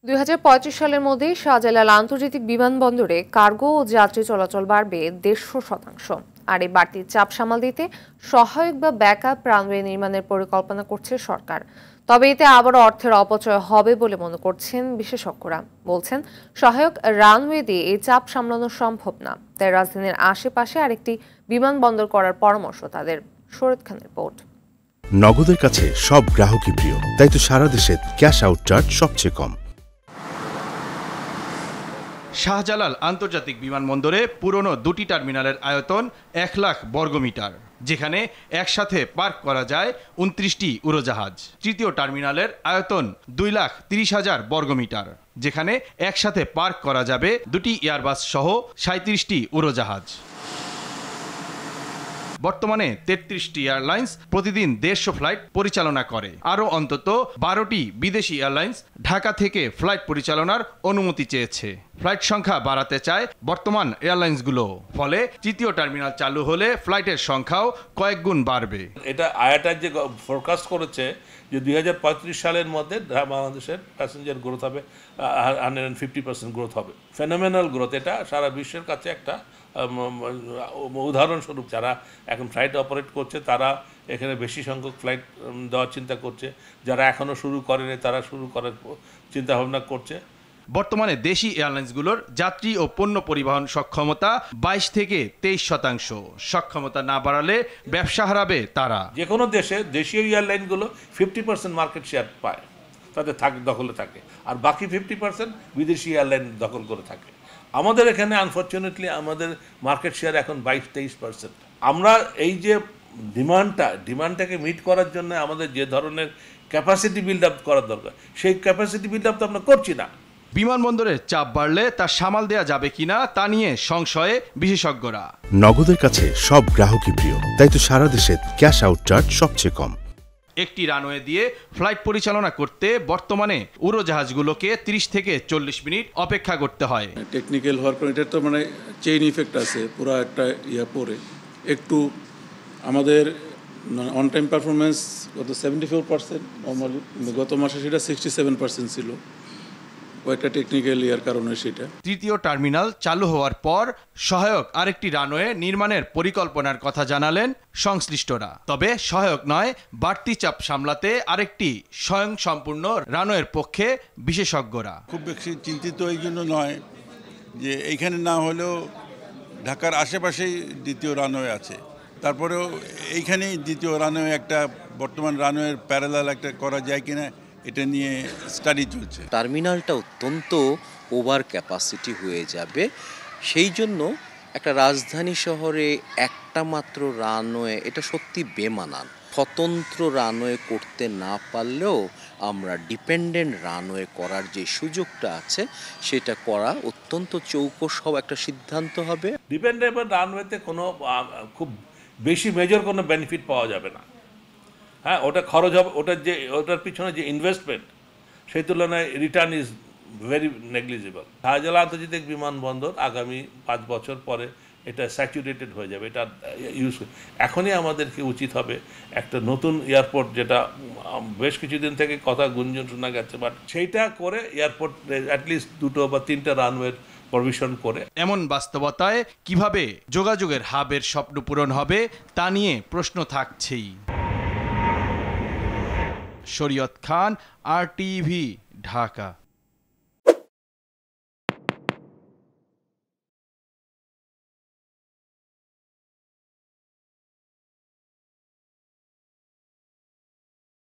২০৩৫ সালের মধ্যেই শাহজালাল আন্তর্জাতিক বিমানবন্দরে কার্গো ও যাত্রী চলাচল বাড়বে ১৫০%। আর এই বাড়তি চাপ সামাল দিতে সহায়ক বা ব্যাকআপ রানওয়ে নির্মাণের পরিকল্পনা করছে সরকার। তবে এতে আবারও অর্থের অপচয় হবে বলে মনে করছেন বিশেষজ্ঞরা। বলছেন, সহায়ক রানওয়ে দিয়ে এই চাপ সামলানো সম্ভব না। তাই রাজধানীর আশেপাশে আরেকটি বিমানবন্দর করার পরামর্শ তাদের। শরীদ খান রিপোর্ট। নগদের কাছে সব গ্রাহকই প্রিয়, তাই তো সারা দেশে ক্যাশ আউট চার্জ সবচেয়ে কম। শাহজালাল আন্তর্জাতিক বিমানবন্দরে পুরনো দুটি টার্মিনালের আয়তন ১,০০,০০০ বর্গমিটার, যেখানে একসাথে পার্ক করা যায় ২৯টি উড়োজাহাজ। তৃতীয় টার্মিনালের আয়তন ২,৩০,০০০ বর্গমিটার, যেখানে একসাথে পার্ক করা যাবে দুটি এয়ারবাস সহ ৩৭টি উড়োজাহাজ। বর্তমানে ৩৩টি এয়ারলাইন্স প্রতিদিন ১৫০ ফ্লাইট পরিচালনা করে। আরও অন্তত ১২টি বিদেশি এয়ারলাইন্স ঢাকা থেকে ফ্লাইট পরিচালনার অনুমতি চেয়েছে। ফ্লাইট সংখ্যা বাড়াতে চায় বর্তমান এয়ারলাইন্সগুলো। ফলে তৃতীয় টার্মিনাল চালু হলে ফ্লাইটের সংখ্যাও কয়েক গুণ বাড়বে। এটা আয়াটার যে ফোরকাস্ট করেছে যে ২০৩৫ সালের মধ্যে বাংলাদেশের প্যাসেঞ্জার গ্রোথ হবে 150% গ্রোথ হবে। Phenomenal growth. এটা সারা বিশ্বের কাছে একটা উদাহরণস্বরূপ। যারা এখন ফ্লাইট অপারেট করছে তারা এখানে বেশি সংখ্যক ফ্লাইট দেওয়ার চিন্তা করছে। যারা এখনও শুরু করেনি তারা শুরু করার চিন্তাভাবনা করছে। বর্তমানে দেশি এয়ারলাইন্সগুলোর যাত্রী ও পণ্য পরিবহন সক্ষমতা ২২ থেকে ২৩%। সক্ষমতা না বাড়ালে ব্যবসা হারাবে তারা। যে কোনো দেশে দেশীয় এয়ারলাইনগুলো 50% মার্কেট শেয়ার পায়, তাদের দখলে থাকে, আর বাকি 50% বিদেশি এয়ারলাইন দখল করে থাকে। আমাদের এখানে আনফর্চুনেটলি আমাদের মার্কেট শেয়ার এখন ২২-২৩%। আমরা এই যে ডিমান্ডটাকে মিট করার জন্য আমাদের যে ধরনের ক্যাপাসিটি বিল্ড আপ করার দরকার, সেই ক্যাপাসিটি বিল্ড আপ তো আমরা করছি না। বিমানবন্দরের চাপ বাড়লে তা সামাল দেয়া যাবে কিনা তা নিয়ে সংশয়ে বিশেষজ্ঞরা। নগদের কাছে সব গ্রাহকই প্রিয়, তাই তো সারা দেশে ক্যাশ আউট চার্জ সবচেয়ে কম। একটি রানওয়ে দিয়ে ফ্লাইট পরিচালনা করতে বর্তমানে উড়োজাহাজগুলোকে ৩০ থেকে ৪০ মিনিট অপেক্ষা করতে হয়। টেকনিক্যাল হওয়ার পর এটা তো চেইন ইফেক্ট আছে পুরো একটা পরে একটু আমাদের অন টাইম পারফরমেন্স গত 74% নর্মালি, গত মাসে সেটা 67% ছিল। কয়েকটা টেকনিক্যাল কারণে সেটা। তৃতীয় টার্মিনাল চালু হওয়ার পর সহায়ক আরেকটি রানওয়ে নির্মাণের পরিকল্পনার কথা জানালেন সংশ্লিষ্টরা। তবে সহায়ক নয়, বাড়তি চাপ সামলাতে আরেকটি স্বয়ংসম্পূর্ণ রানওয়ের পক্ষে বিশেষজ্ঞরা। খুব বেশি চিন্তিত এই জন্য নয় যে এইখানে না হলেও ঢাকার আশেপাশেই দ্বিতীয় রানওয়ে আছে, তারপরেও এইখানেই দ্বিতীয় রানওয়ে একটা বর্তমান রানওয়ের প্যারালাল একটা করা যায় কিনা এটা নিয়ে স্টাডি চলছে। টার্মিনালটা অত্যন্ত ওভার ক্যাপাসিটি হয়ে যাবে, সেই জন্য একটা রাজধানী শহরে একটা মাত্র রানওয়ে এটা সত্যি বেমানান। স্বতন্ত্র রানওয়ে করতে না পারলেও আমরা ডিপেন্ডেন্ট রানওয়ে করার যে সুযোগটা আছে সেটা করা অত্যন্ত চৌকস হওয়া একটা সিদ্ধান্ত হবে। ডিপেন্ডেবল রানওয়েতে কোনো খুব বেশি মেজর কোনো বেনিফিট পাওয়া যাবে না। হ্যাঁ, ওটা খরচ হবে, ওটার পিছনে যে ইনভেস্টমেন্ট সেই তুলনায় return is very negligible. Shahjalal আন্তর্জাতিক বিমানবন্দর আগামী 5 বছর পরে এটা স্যাচুরেটেড হয়ে যাবে। এটা এখনই আমাদেরকে উচিত হবে একটা নতুন এয়ারপোর্ট, যেটা বেশ কিছুদিন থেকে কথা গুঞ্জন শোনা গেছে, বাট সেইটা করে এয়ারপোর্ট অ্যাটলিস্ট 2 বা 3টা রানওয়ের প্রভিশন করে। এমন বাস্তবতায় কিভাবে যোগাযোগের হাবের স্বপ্ন পূরণ হবে তা নিয়ে প্রশ্ন থাকছেই। শরীয়ত খান, RTV, ঢাকা।